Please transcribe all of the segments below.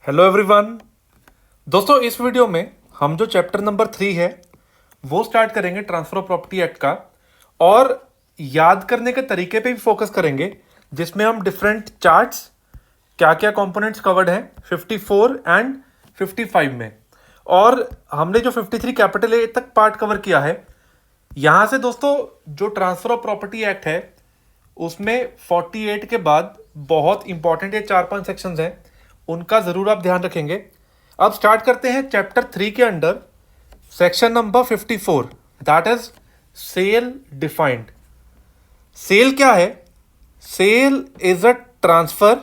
Hello everyone. दोस्तों इस video में हम जो चैप्टर नंबर 3 है वो स्टार्ट करेंगे ट्रांसफर ऑफ प्रॉपर्टी एक्ट का, और याद करने के तरीके पे भी फोकस करेंगे, जिसमें हम डिफरेंट चार्ट्स क्या क्या कंपोनेंट्स कवर्ड हैं 54 एंड 55 में, और हमने जो 53 कैपिटल ए तक पार्ट कवर किया है। यहाँ से दोस्तों जो ट्रांसफर ऑफ प्रॉपर्टी एक्ट है उसमें 48 के बाद बहुत इंपॉर्टेंट ये 4-5 सेक्शंस हैं, उनका ज़रूर आप ध्यान रखेंगे। अब स्टार्ट करते हैं चैप्टर 3 के under section number 54, that is sale defined. Sale क्या है? Sale is a transfer.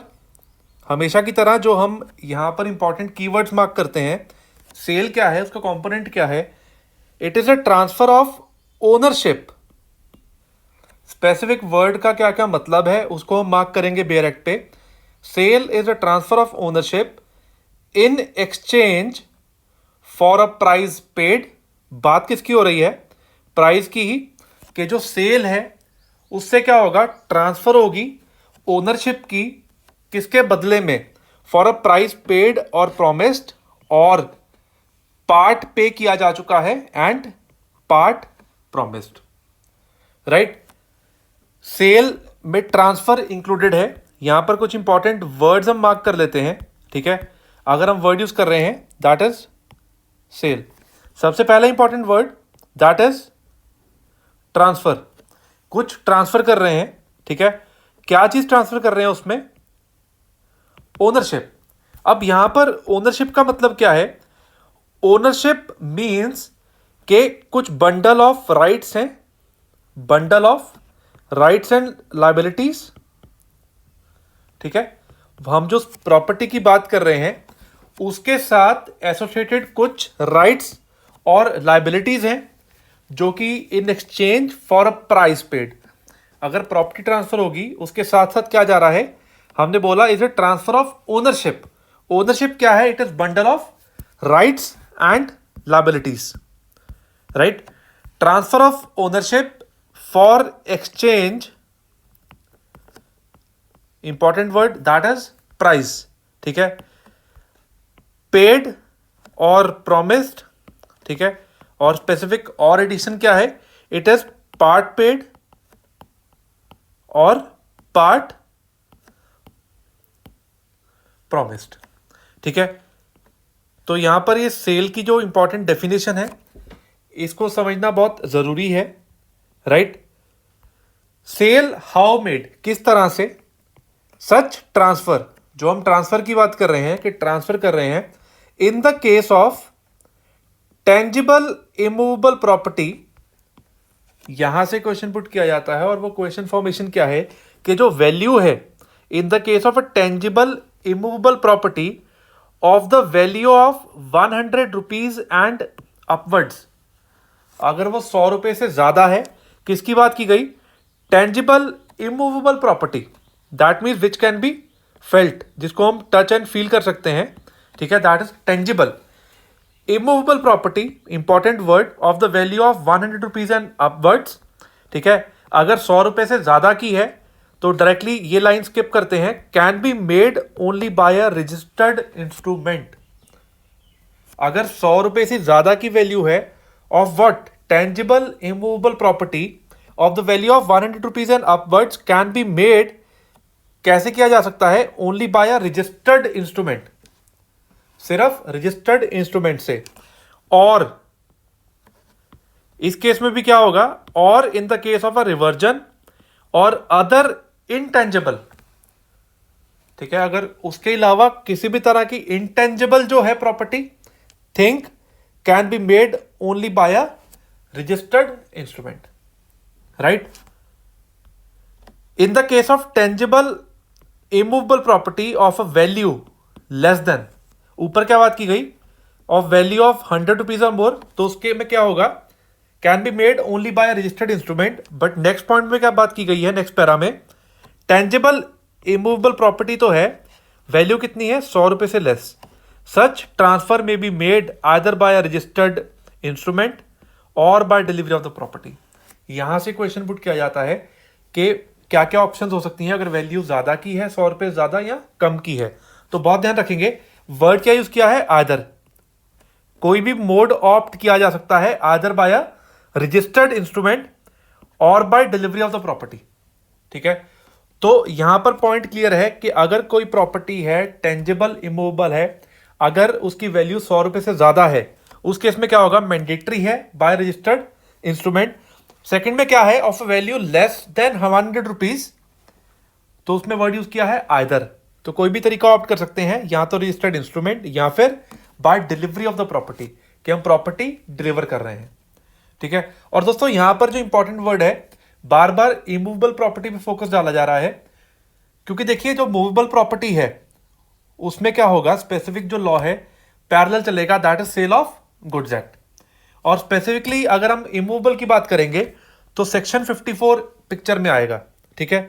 हमेशा की तरह जो हम यहाँ पर इंपॉर्टेंट कीवर्ड्स मार्क करते हैं, सेल क्या है, उसका कंपोनेंट क्या है? It is a transfer of ownership. Specific word का क्या क्या मतलब है उसको हम मार्क करेंगे बेयर एक्ट पे। Sale is a transfer of ownership in exchange for a price paid. बात किसकी हो रही है? प्राइस की ही, कि जो सेल है उससे क्या होगा, ट्रांसफर होगी ओनरशिप की, किसके बदले में? फॉर अ प्राइस पेड और प्रोमिस्ड, और पार्ट पे किया जा चुका है and part promised, right. Sale में ट्रांसफर इंक्लूडेड है। यहां पर कुछ इंपॉर्टेंट वर्ड्स हम मार्क कर लेते हैं, ठीक है। अगर हम वर्ड यूज कर रहे हैं दैट इज सेल, सबसे पहला important word that is transfer. कुछ ट्रांसफर कर रहे हैं, ठीक है। क्या चीज ट्रांसफर कर रहे हैं उसमें? ओनरशिप। अब यहां पर ओनरशिप का मतलब क्या है? ओनरशिप मींस के कुछ बंडल ऑफ राइट्स हैं, bundle of rights and liabilities, ठीक है। हम जो प्रॉपर्टी की बात कर रहे हैं उसके साथ एसोसिएटेड कुछ राइट्स और लायबिलिटीज हैं, जो कि इन exchange for a price paid. अगर प्रॉपर्टी ट्रांसफर होगी उसके साथ साथ क्या जा रहा है, हमने बोला is a transfer of ownership. Ownership क्या है? It is bundle of rights and liabilities, right. Transfer of ownership for exchange, important word that is price, ठीक है। पेड और प्रोमिस्ड, ठीक है। और स्पेसिफिक और एडिशन क्या है? इट इज पार्ट पेड और पार्ट प्रोमिस्ड, ठीक है। तो यहां पर ये सेल की जो इंपॉर्टेंट डेफिनेशन है इसको समझना बहुत जरूरी है, राइट। सेल हाउ मेड, किस तरह से? सच ट्रांसफर, जो हम ट्रांसफर की बात कर रहे हैं कि ट्रांसफर कर रहे हैं in the case of tangible immovable property. यहां से क्वेश्चन पुट किया जाता है, और वो क्वेश्चन फॉर्मेशन क्या है कि जो वैल्यू है in the case of a tangible immovable property of the value of 100 rupees and upwards. अगर वो 100 रुपए से ज्यादा है, किसकी बात की गई? Tangible immovable property, that means which can be felt, जिसको हम टच एंड फील कर सकते हैं, ठीक है, that is tangible. Immovable property, important word, of the value of 100 rupees and upwards, ठीक है। अगर 100 रुपए से ज्यादा की है तो डायरेक्टली ये लाइन स्किप करते हैं, can be made only bye a registered instrument. अगर 100 रुपए से ज्यादा की वैल्यू है of what? Tangible immovable property of the value of 100 rupees and upwards can be made, कैसे किया जा सकता है? Only by a registered instrument, सिर्फ रजिस्टर्ड इंस्ट्रूमेंट से। और इस केस में भी क्या होगा? और in the case of a reversion और अदर इंटेंजिबल, ठीक है। अगर उसके अलावा किसी भी तरह की इंटेंजिबल जो है property, think, can be made only bye a registered instrument, right. In the case of tangible immovable property of a value less than, ऊपर क्या बात की गई? ऑफ वैल्यू ऑफ 100 रुपीज और मोर, तो उसके में क्या होगा? Can be made only by registered instrument. But next point में क्या बात की गई है नेक्स्ट पैरा में? टेंजिबल इमूवेबल प्रॉपर्टी तो है, वैल्यू कितनी है? 100 रुपए से लेस। सच ट्रांसफर में be made either by registered instrument और by delivery of the property. यहां से क्वेश्चन पुट किया जाता है कि क्या क्या ऑप्शन हो सकती हैं अगर वैल्यू ज्यादा की है, 100 रुपए ज्यादा या कम की है। तो बहुत ध्यान रखेंगे, वर्ड क्या यूज किया है, आदर। कोई भी मोड ऑप्ट किया जा सकता है either by a registered instrument और by delivery of the property. ठीक है, तो यहां पर पॉइंट क्लियर है कि अगर कोई प्रॉपर्टी है टेंजिबल इमूवेबल है, अगर उसकी वैल्यू 100 रुपए से ज्यादा है, उस केस में क्या होगा, मैंडेटरी है बाय रजिस्टर्ड इंस्ट्रूमेंट। सेकंड में क्या है, of value less than 100 rupees, तो उसमें वर्ड यूज किया है आइदर। तो कोई भी तरीका ऑप्ट कर सकते हैं, या तो रजिस्टर्ड इंस्ट्रूमेंट या फिर by delivery of the property, कि हम प्रॉपर्टी डिलीवर कर रहे हैं। ठीक है, और दोस्तों यहां पर जो इंपॉर्टेंट वर्ड है, बार बार इमूवेबल प्रॉपर्टी पे फोकस डाला जा रहा है, क्योंकि देखिए जो मूवेबल प्रॉपर्टी है उसमें क्या होगा, स्पेसिफिक जो लॉ है पैरेलल चलेगा, that is sale of goods act. और स्पेसिफिकली अगर हम इमूवेबल की बात करेंगे तो सेक्शन 54 पिक्चर में आएगा। ठीक है,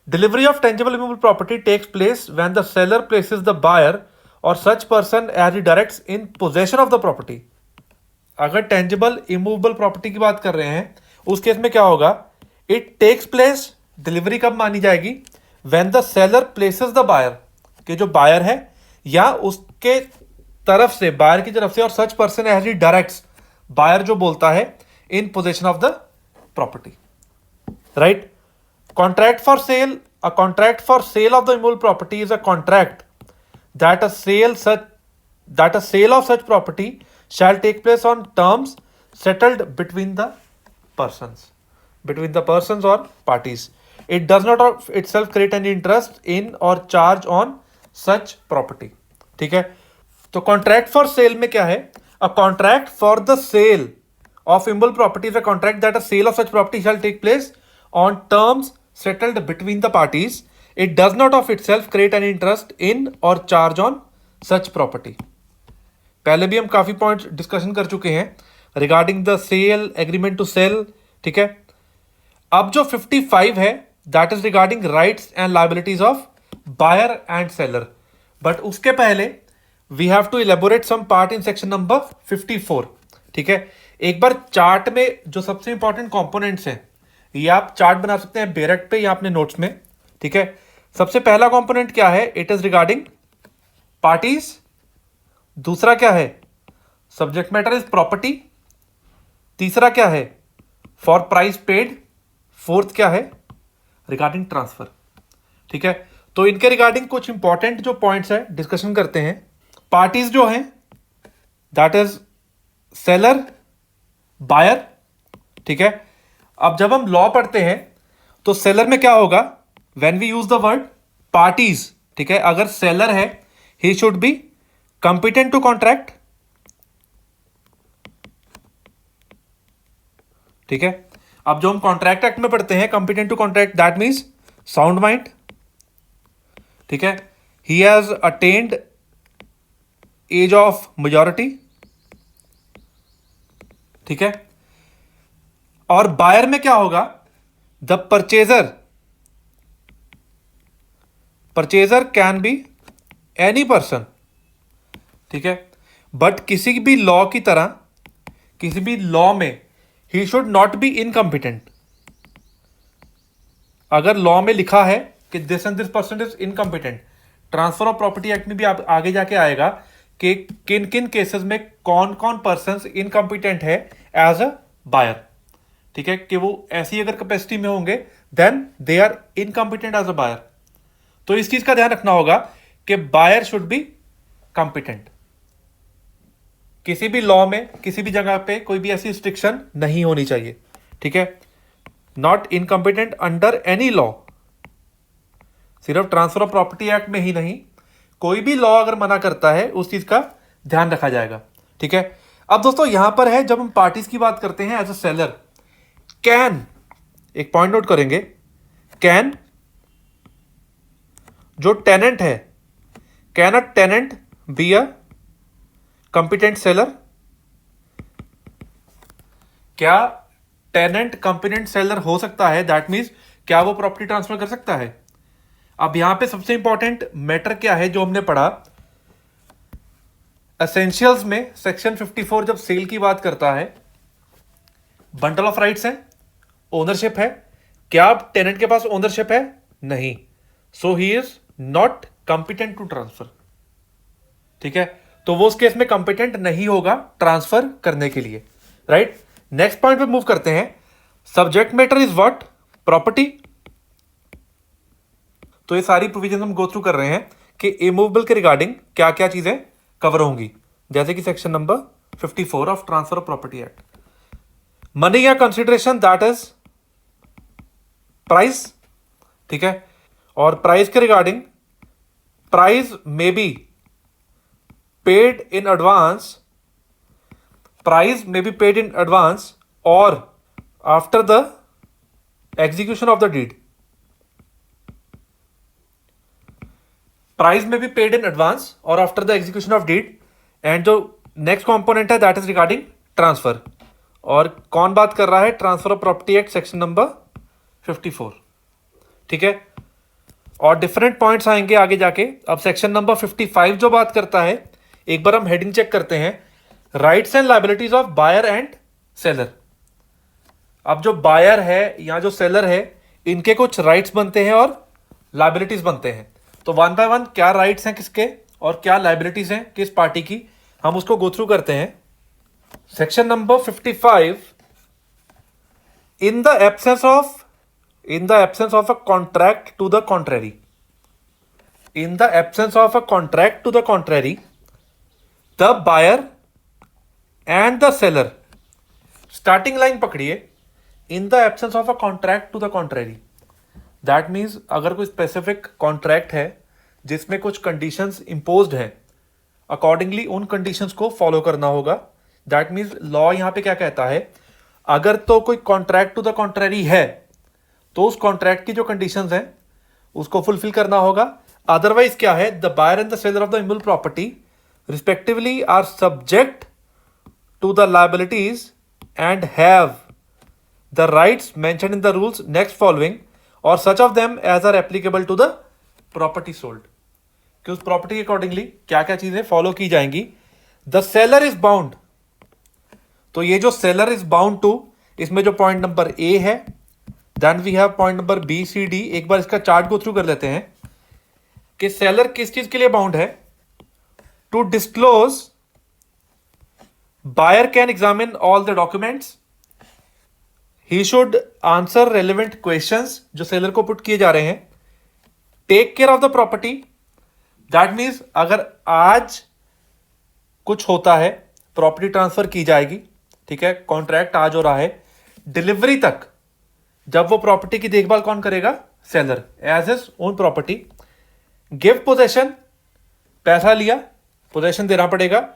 delivery of tangible immovable property takes place when the seller places the buyer or such person as he directs in possession of the property. अगर टेंजिबल इमूवेबल प्रॉपर्टी की बात कर रहे हैं, उस केस में क्या होगा, इट टेक्स प्लेस, डिलीवरी कब मानी जाएगी, when the seller places the buyer, कि जो बायर है या उसके तरफ से, बायर की तरफ से, और such person as he directs, buyer जो बोलता है, in possession of the property. Right, contract for sale, a contract for sale of the immovable property is a contract that a sale of such property shall take place on terms settled between the persons or parties. It does not of itself create any interest in or charge on such property. ठीक है, तो contract for cell में क्या है, a contract for the sale of immovable property is a contract that a sale of such property shall take place on terms settled between the parties. It does not of itself create any interest in or charge on such property. पहले भी हम काफी points discussion कर चुके हैं regarding the sale, agreement to sale. ठीक है, अब जो 55 है that is regarding rights and liabilities of buyer and seller, but उसके पहले we have to elaborate some part in section number 54। ठीक है, एक बार चार्ट में जो सबसे इंपॉर्टेंट कंपोनेंट्स हैं, ये आप चार्ट बना सकते हैं बेरेट पे या अपने नोट्स में। ठीक है, सबसे पहला कंपोनेंट क्या है, इट इज रिगार्डिंग पार्टीज। दूसरा क्या है, सब्जेक्ट मैटर इज प्रॉपर्टी। तीसरा क्या है, फॉर प्राइस पेड। फोर्थ क्या है, रिगार्डिंग ट्रांसफर। ठीक है, तो इनके रिगार्डिंग कुछ इंपॉर्टेंट जो पॉइंट्स है डिस्कशन करते हैं। पार्टीज जो हैं दैट इज सेलर, बायर। ठीक है, अब जब हम लॉ पढ़ते हैं तो सेलर में क्या होगा, when we use the word parties. ठीक है, अगर सेलर है, he should be competent to contract. ठीक है, अब जो हम कॉन्ट्रैक्ट एक्ट में पढ़ते हैं, competent to contract, that means sound mind. ठीक है, he has attained age of majority. ठीक है, और बायर में क्या होगा, the purchaser can be any person. ठीक है, बट किसी भी लॉ की तरह, किसी भी लॉ में he should not be incompetent. अगर लॉ में लिखा है कि this and this person is incompetent, transfer of property act में भी आप आगे जाके आएगा कि किन किन केसेस में कौन कौन पर्सन इनकम्पिटेंट है एज अ बायर। ठीक है, कि वो ऐसी अगर कैपेसिटी में होंगे then they are incompetent as a buyer. तो इस चीज का ध्यान रखना होगा कि बायर शुड बी कंपिटेंट। किसी भी लॉ में, किसी भी जगह पे कोई भी ऐसी रिस्ट्रिक्शन नहीं होनी चाहिए। ठीक है, not incompetent under any law. सिर्फ ट्रांसफर ऑफ प्रॉपर्टी एक्ट में ही नहीं, कोई भी लॉ अगर मना करता है उस चीज का ध्यान रखा जाएगा। ठीक है, अब दोस्तों यहां पर है, जब हम पार्टीज की बात करते हैं एज अ सेलर, कैन, एक पॉइंट नोट करेंगे, कैन जो टेनेंट है, can a tenant be a competent seller. क्या टेनेंट कंपिटेंट सेलर हो सकता है, दैट मीन्स क्या वो प्रॉपर्टी ट्रांसफर कर सकता है। अब यहां पे सबसे इंपॉर्टेंट मैटर क्या है जो हमने पढ़ा एसेंशियल्स में, सेक्शन 54 जब सेल की बात करता है, बंडल ऑफ राइट्स है, ओनरशिप है। क्या टेनेंट के पास ओनरशिप है? नहीं, so he is not competent to transfer. ठीक है, तो वो उस केस में कंपिटेंट नहीं होगा ट्रांसफर करने के लिए, राइट। नेक्स्ट पॉइंट पे मूव करते हैं। Subject matter is what? Property. तो ये सारी प्रोविजन हम गो थ्रू कर रहे हैं कि इमूवेबल के रिगार्डिंग क्या क्या चीजें कवर होंगी, जैसे कि section number 54 of transfer of property act. Money या कंसिडरेशन, दैट इज प्राइस, ठीक है। और प्राइस के regarding, price may be paid in advance, price may be paid in advance or after the execution of the deed. Price may be paid in advance or after the execution of deed. And जो next component है that is regarding transfer. और कौन बात कर रहा है? Transfer of property act section number 54, ठीक है। और डिफरेंट पॉइंट्स आएंगे आगे जाके। अब सेक्शन नंबर 55 जो बात करता है, एक बार हम हेडिंग चेक करते हैं, rights and liabilities of buyer and seller. अब जो बायर है या जो सेलर है, इनके कुछ राइट्स बनते हैं और लायबिलिटीज बनते हैं। तो वन बाय वन क्या राइट्स हैं किसके और क्या लायबिलिटीज हैं किस पार्टी की, हम उसको गो थ्रू करते हैं। Section number 55, in the absence of a contract to the contrary, in the absence of a contract to the contrary, the buyer and the seller. Starting line पकड़िए, in the absence of a contract to the contrary. That means अगर कोई specific contract है जिसमें कुछ conditions imposed हैं, accordingly उन conditions को follow करना होगा। दैट मीन्स लॉ यहां पे क्या कहता है, अगर तो कोई कॉन्ट्रैक्ट टू द कॉन्ट्रेरी है तो उस कॉन्ट्रैक्ट की जो कंडीशंस हैं उसको फुलफिल करना होगा। अदरवाइज क्या है, the buyer and the seller of the immovable property respectively are subject to the liabilities and have the rights mentioned in the rules next following or such of them as are applicable to the property sold। कि उस property के accordingly क्या क्या चीजें follow की जाएंगी। The seller is bound, तो ये जो सेलर इज बाउंड टू, इसमें जो पॉइंट नंबर ए है, then we have point number B C D. एक बार इसका चार्ट गो थ्रू कर लेते हैं कि सेलर किस चीज के लिए बाउंड है। To disclose, buyer can examine all the documents, he should answer relevant questions जो सेलर को पुट किए जा रहे हैं, take care of the property. That means अगर आज कुछ होता है, प्रॉपर्टी ट्रांसफर की जाएगी, ठीक है, कॉन्ट्रैक्ट आज हो रहा है, डिलीवरी तक जब वो प्रॉपर्टी की देखभाल कौन करेगा? Seller, as his own property. Give possession, पैसा लिया, पोजेशन देना पड़ेगा।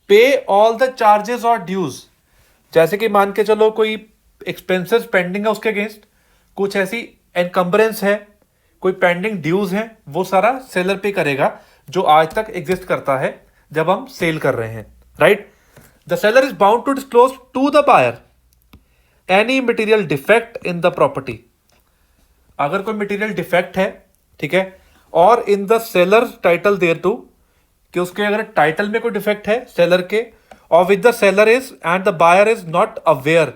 पे ऑल द चार्जेस और ड्यूज, जैसे कि मान के चलो कोई एक्सपेंसेस पेंडिंग है उसके अगेंस्ट, कुछ ऐसी एनकम्बरेंस है, कोई पेंडिंग ड्यूज है, वो सारा सेलर पे करेगा जो आज तक एग्जिस्ट करता है जब हम सेल कर रहे हैं, right. The seller is bound to disclose to the buyer any material defect in the property. अगर कोई मटेरियल डिफेक्ट है, ठीक है, और in the seller title thereto, कि उसके अगर टाइटल में कोई डिफेक्ट है सेलर के, और with the seller is and the buyer is not aware,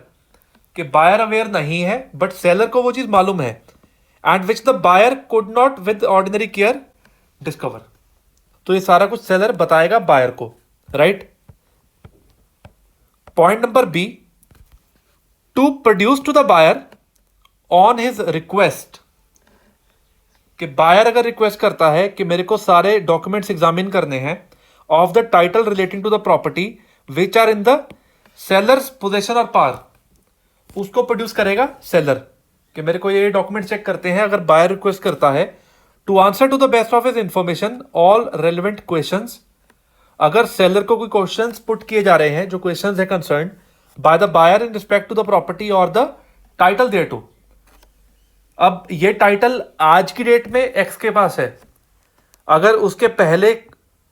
कि बायर अवेयर नहीं है बट सेलर को वो चीज मालूम है, and which the buyer could not with ordinary care discover. तो ये सारा कुछ सेलर बताएगा बायर को, right. Point number B, to produce to the buyer on his request, कि बायर अगर रिक्वेस्ट करता है कि मेरे को सारे डॉक्यूमेंट्स एग्जामिन करने हैं of the title relating to the property which are in the seller's possession और पावर, उसको प्रोड्यूस करेगा सेलर, कि मेरे को ये डॉक्यूमेंट चेक करते हैं। अगर बायर रिक्वेस्ट करता है to answer to the best of his information all relevant questions, अगर सेलर को कोई क्वेश्चंस पुट किए जा रहे हैं जो क्वेश्चंस है concern by the buyer in respect to the property और द टाइटल देयर टू। अब ये टाइटल आज की डेट में एक्स के पास है, अगर उसके पहले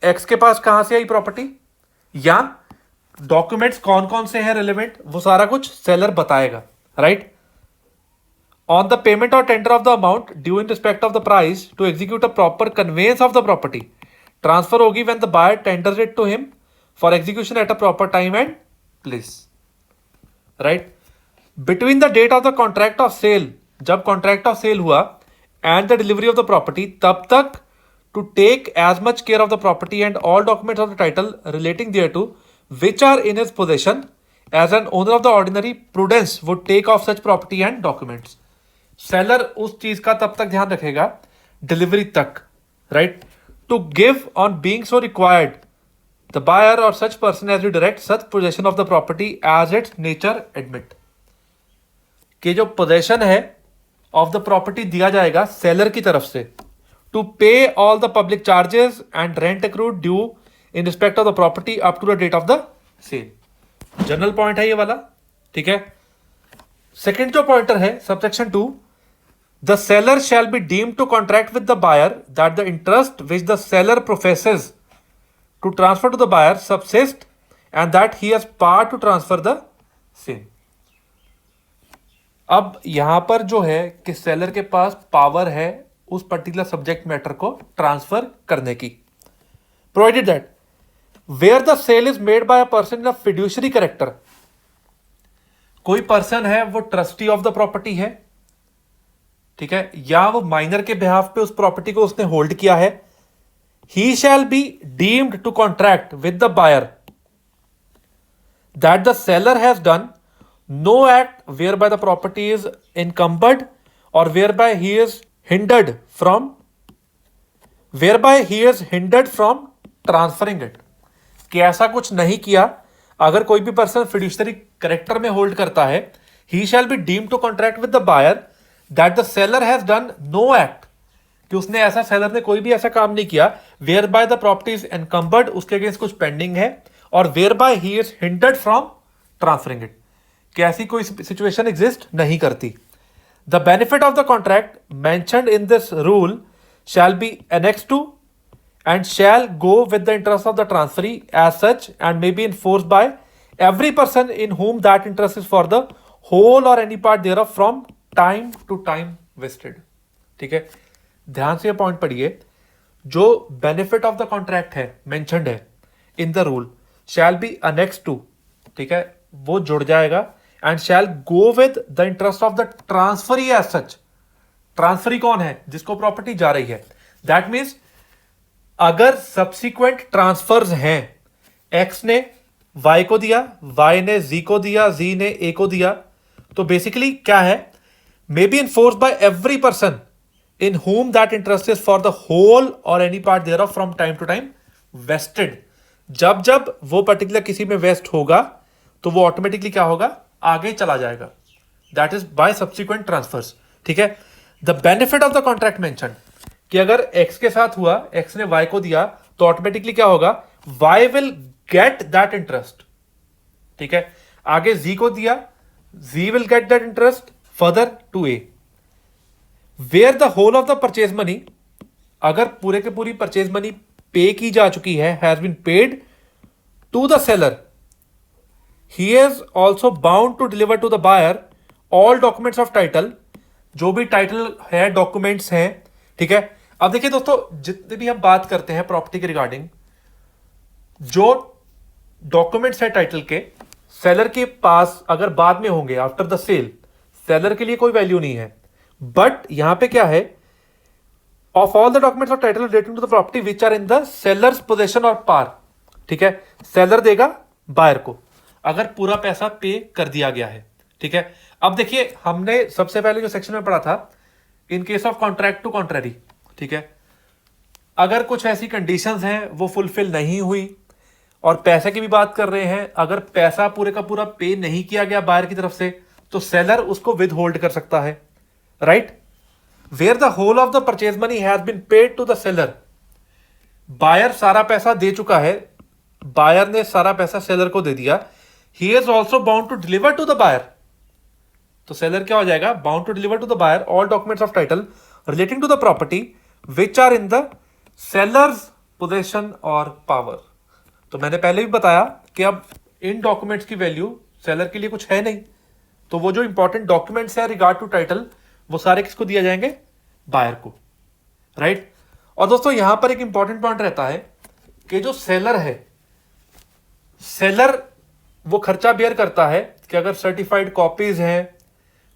एक्स के पास कहां से आई प्रॉपर्टी, या डॉक्यूमेंट्स कौन कौन से हैं रिलेवेंट, वो सारा कुछ सेलर बताएगा, राइट। On the payment or tender of the amount due in respect of the price to execute a proper conveyance of the property, transfer होगी when the buyer tenders it to him for execution at a proper time and place, right. Between the date of the contract of sale, जब contract of sale हुआ, and the delivery of the property, तब तक to take as much care of the property and all documents of the title relating thereto which are in his possession as an owner of the ordinary prudence would take of such property and documents. Seller उस चीज का तब तक ध्यान रखेगा delivery तक, right, to give on being so required the buyer or such person as you direct such possession of the property as it's nature admit. कि जो पोजेशन है ऑफ द प्रॉपर्टी दिया जाएगा सेलर की तरफ से to pay all the public charges and rent accrued due in respect of the property up to the date of the sale. General point है ये वाला, ठीक है. सेकेंड जो पॉइंटर है subsection 2, the seller shall be deemed to contract with the buyer that the interest which the seller professes to transfer to the buyer subsist and that he has power to transfer the same. अब यहां पर जो है कि seller के पास power है उस particular subject matter को ट्रांसफर करने की, provided that where the sale is made by a person in a fiduciary character. कोई पर्सन है वो ट्रस्टी ऑफ द प्रॉपर्टी है, ठीक है, या वो माइनर के बिहाफ पे उस प्रॉपर्टी को उसने होल्ड किया है. He shall be deemed to contract with the buyer that the seller has done no act whereby the property is encumbered or whereby he is hindered from transferring it. कि ऐसा कुछ नहीं किया. अगर कोई भी पर्सन फिड्यूशरी करेक्टर में hold करता है, he shall be deemed to contract with the buyer that the seller has done no act, कि उसने ऐसा, सेलर ने कोई भी ऐसा काम नहीं किया whereby the property is encumbered, उसके अगेंस्ट कुछ पेंडिंग है, और whereby he is hindered from transferring it, कि ऐसी कोई सिचुएशन एग्जिस्ट नहीं करती. The benefit of the contract mentioned in this rule shall be annexed to and shall go with the interest of the transferee as such and may be enforced by every person in whom that interest is for the whole or any part thereof from time to time vested. ठीक है, ध्यान से ये point पढ़िए. जो benefit of the contract है mentioned है in the rule shall be annexed to, ठीक है, वो जुड़ जाएगा, and shall go with the interest of the transferee as such. Transferee कौन है? जिसको प्रॉपर्टी जा रही है. दैट मीन्स अगर सब्सिक्वेंट ट्रांसफर्स हैं, एक्स ने वाई को दिया, वाई ने जी को दिया, जी ने ए को दिया, तो बेसिकली क्या है, may be enforce by every person in whom that interest is for the whole or any part thereof from time to time vested. जब जब वो पर्टिकुलर किसी में वेस्ट होगा तो वो ऑटोमेटिकली क्या होगा, आगे चला जाएगा. That is by subsequent transfers. ठीक है, the benefit of the contract mention, कि अगर एक्स के साथ हुआ, एक्स ने वाई को दिया, तो ऑटोमेटिकली क्या होगा, Y will get that interest. ठीक है, आगे जी को दिया, G will get that interest further to A. Where the whole of the purchase money, अगर पूरे के पूरी परचेज मनी पे की जा चुकी है, has been paid to the seller, he is also bound to deliver to the buyer all documents of title. जो भी टाइटल है, डॉक्यूमेंट्स हैं. ठीक है, अब देखिए दोस्तों, जितने भी हम बात करते हैं प्रॉपर्टी के रिगार्डिंग, जो डॉक्यूमेंट्स है टाइटल के, सेलर के पास अगर बाद में होंगे आफ्टर द सेल, सेलर के लिए कोई वैल्यू नहीं है. बट यहां पे क्या है, of all the documents of title relating to the property which are in the seller's possession और पार. ठीक है, सेलर देगा बायर को अगर पूरा पैसा पे कर दिया गया है. ठीक है, अब देखिए, हमने सबसे पहले जो सेक्शन में पढ़ा था, in case of contract to contrary. ठीक है, अगर कुछ ऐसी कंडीशंस हैं वो फुलफिल नहीं हुई, और पैसे की भी बात कर रहे हैं, अगर पैसा पूरे का पूरा पे नहीं किया गया बायर की तरफ से, तो सेलर उसको विद होल्ड कर सकता है. Right, where the whole of the purchase money has been paid to the seller. Buyer सारा पैसा दे चुका है, बायर ने सारा पैसा सेलर को दे दिया. He is also bound to deliver to the buyer. तो सेलर क्या हो जाएगा, bound to deliver to the buyer all documents of title relating to the property which are in the seller's possession और power. तो मैंने पहले भी बताया कि अब इन डॉक्यूमेंट्स की वैल्यू सेलर के लिए कुछ है नहीं, तो वो जो इंपॉर्टेंट डॉक्यूमेंट्स है रिगार्ड टू टाइटल, वो सारे किसको दिया जाएंगे, बायर को. राइट, और दोस्तों यहां पर एक इंपॉर्टेंट पॉइंट रहता है कि जो सेलर है, सेलर वो खर्चा बेयर करता है कि अगर सर्टिफाइड कॉपीज हैं,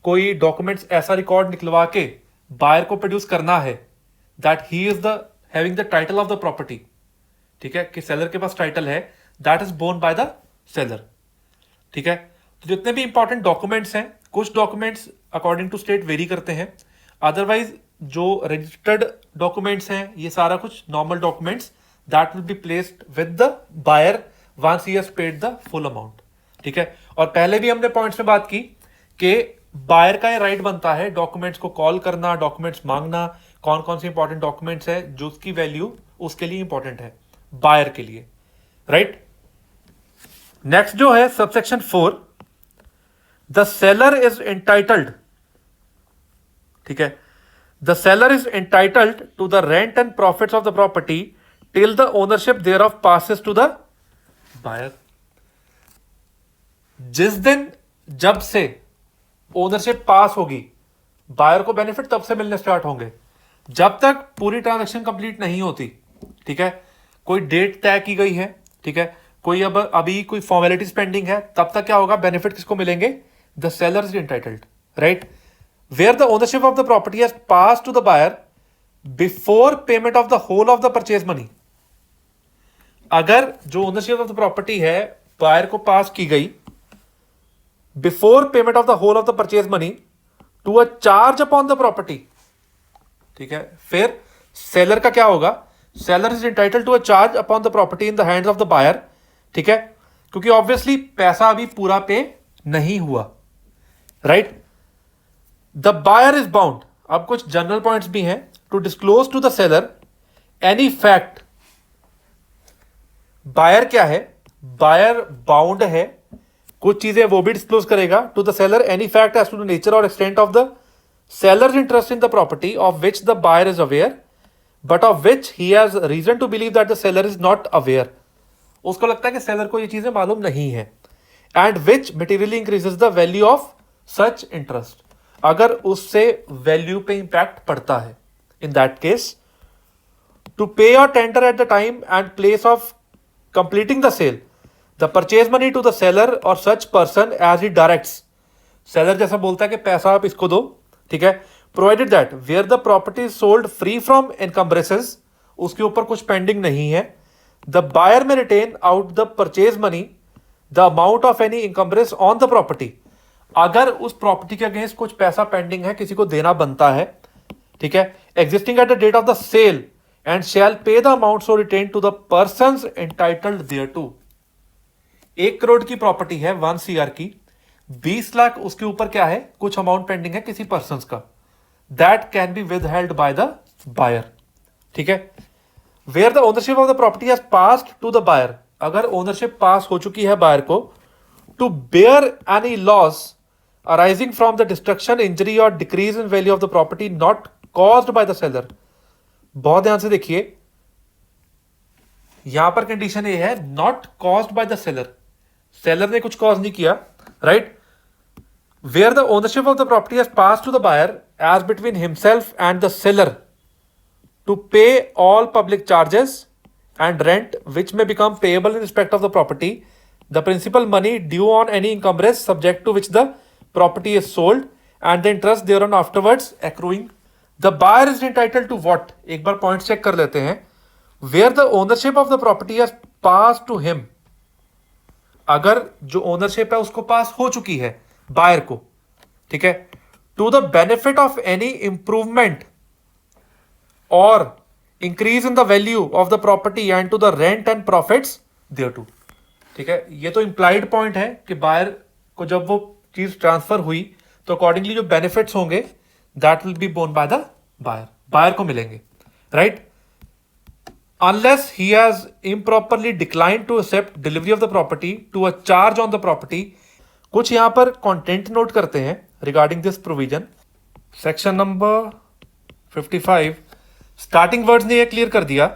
कोई डॉक्यूमेंट्स ऐसा रिकॉर्ड निकलवा के बायर को प्रोड्यूस करना है, that he is the having the title of the property, ठीक है, कि सेलर के पास टाइटल है, that is borne by the seller, ठीक है। तो जितने भी इंपॉर्टेंट डॉक्यूमेंट्स हैं, कुछ documents according to state vary करते हैं, अदरवाइज जो रजिस्टर्ड डॉक्यूमेंट्स हैं, ये सारा कुछ normal documents that will be placed with the buyer once he has paid the full amount, ठीक है। और पहले भी हमने पॉइंट्स में बात की कि बायर का ये राइट बनता है डॉक्यूमेंट्स को कॉल करना, डॉक्यूमेंट्स मांगना, कौन कौन से इंपॉर्टेंट डॉक्यूमेंट्स है जो उसकी वैल्यू उसके लिए इंपॉर्टेंट है, बायर के लिए, राइट। नेक्स्ट जो है subsection 4, the seller is entitled, ठीक है, the seller is entitled to the rent and profits of the property till the ownership thereof passes to the buyer. जिस दिन, जब से ओनरशिप पास होगी, बायर को बेनिफिट तब से मिलने स्टार्ट होंगे, जब तक पूरी ट्रांजैक्शन कंप्लीट नहीं होती, ठीक है। कोई डेट तय की गई है, ठीक है, कोई अब अभी कोई फॉर्मेलिटीज पेंडिंग है, तब तक क्या होगा, बेनिफिट किसको मिलेंगे, the seller is entitled, right. Where the ownership of the property has pass to the buyer before payment of the whole of the purchase money. अगर जो ओनरशिप ऑफ द प्रॉपर्टी है बायर को pass की गई before payment of the whole of the purchase money to a charge upon the property, ठीक है, फिर seller का क्या होगा, seller is entitled to a charge upon the property in the hands of the buyer, ठीक है, क्योंकि obviously पैसा अभी पूरा पे नहीं हुआ, right. The buyer is bound, अब कुछ जनरल पॉइंट्स भी हैं, to disclose to the seller any fact. Buyer क्या है, बायर बाउंड है, कुछ चीजें वो भी डिस्क्लोज करेगा to the seller any fact as to the nature or extent of the seller's interest in the property of which the buyer is aware but of which he has reason to believe that the seller is not aware. उसको लगता है कि seller को ये चीजें मालूम नहीं है, and which materially increases the value of such interest, अगर उससे वैल्यू पे इंपैक्ट पड़ता है। इन that case to pay or tender at the time and place of completing the sale the purchase money to the seller or such person as he directs. Seller जैसा बोलता है कि पैसा आप इसको दो, ठीक है, provided that where the property is sold free from encumbrances, उसके ऊपर कुछ पेंडिंग नहीं है, the buyer may retain out the purchase money the amount of any encumbrance on the property. अगर उस प्रॉपर्टी के अगेंस्ट कुछ पैसा पेंडिंग है, किसी को देना बनता है, ठीक है, existing at the date of the sale and shall pay the amount so retained to the persons entitled thereto. 1 crore की प्रॉपर्टी है, 1 CR की, 20 लाख उसके ऊपर क्या है, कुछ अमाउंट पेंडिंग है किसी पर्सन का, that can be withheld by the buyer, ठीक है। Where the ownership of the property has passed to the buyer, अगर ओनरशिप पास हो चुकी है बायर को, to bear any loss arising from the destruction, injury or decrease in value of the property not caused by the seller. बहुत ध्यान से देखिए, यहां पर कंडीशन ये है, not caused by the seller, seller ने कुछ कॉज नहीं किया, right. Where the ownership of the property has pass to the buyer as between himself and the seller to pay all public charges and rent which may become payable in respect of the property, the principal money due on any encumbrance subject to which the property is sold and the interest thereon afterwards accruing. The buyer is entitled to what, एक बार point check कर लेते हैं, where the ownership of the property has pass to him, अगर जो ownership है उसको पास हो चुकी है बायर को, ठीक है, to the benefit of any improvement or increase in the value of the property and to the rent and profits thereto, ठीक है। ये तो इंप्लाइड पॉइंट है कि बायर को जब वो चीज ट्रांसफर हुई तो अकॉर्डिंगली जो बेनिफिट्स होंगे that will be borne by the buyer, buyer को मिलेंगे, right. Unless he has improperly declined to accept delivery of the property to a charge on the property। कुछ यहां पर कंटेंट नोट करते हैं regarding this provision. Section number 55 starting words ने यह clear कर दिया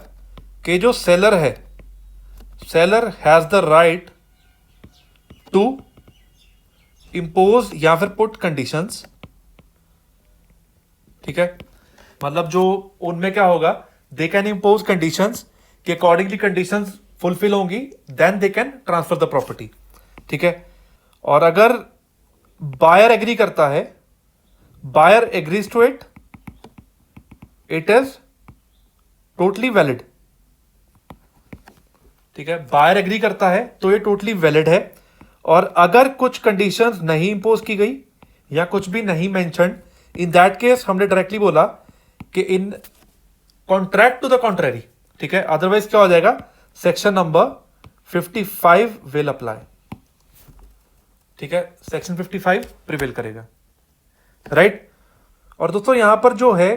कि जो सेलर है, seller has the right to impose या फिर पुट कंडीशंस, ठीक है, मतलब जो उनमें क्या होगा, दे कैन इंपोज कंडीशंस कि अकॉर्डिंगली कंडीशंस फुलफिल होंगी, then they can transfer the property, ठीक है। और अगर बायर एग्री करता है, buyer agrees to it, it is totally valid, ठीक है। बायर एग्री करता है तो ये टोटली वैलिड है। और अगर कुछ कंडीशंस नहीं इंपोज की गई या कुछ भी नहीं मेंशन, इन दैट केस हमने डायरेक्टली बोला कि in contract to the contrary, ठीक है, अदरवाइज क्या हो जाएगा, सेक्शन नंबर 55 विल अप्लाई, ठीक है, सेक्शन 55 प्रिवेल करेगा, राइट। और दोस्तों यहां पर जो है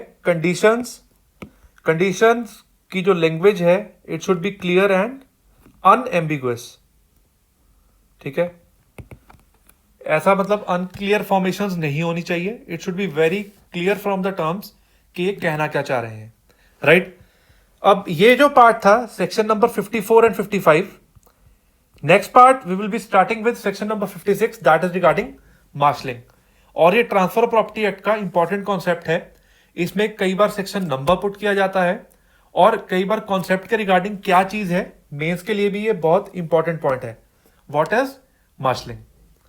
कंडीशंस की जो लैंग्वेज है, it should be clear and unambiguous, ठीक है। ऐसा मतलब अनक्लियर फॉर्मेशंस नहीं होनी चाहिए, it should be very clear from the terms कि ये कहना क्या चाह रहे हैं, राइट। अब ये जो पार्ट था section number 54 and 55, next part we will be starting with section number 56, that is regarding marshalling. और ये ट्रांसफर प्रॉपर्टी एक्ट का इंपॉर्टेंट कॉन्सेप्ट है। इसमें कई बार सेक्शन नंबर पुट किया जाता है और कई बार कॉन्सेप्ट के रिगार्डिंग क्या चीज है, मेंस के लिए भी ये बहुत इंपॉर्टेंट पॉइंट है। What is marshalling?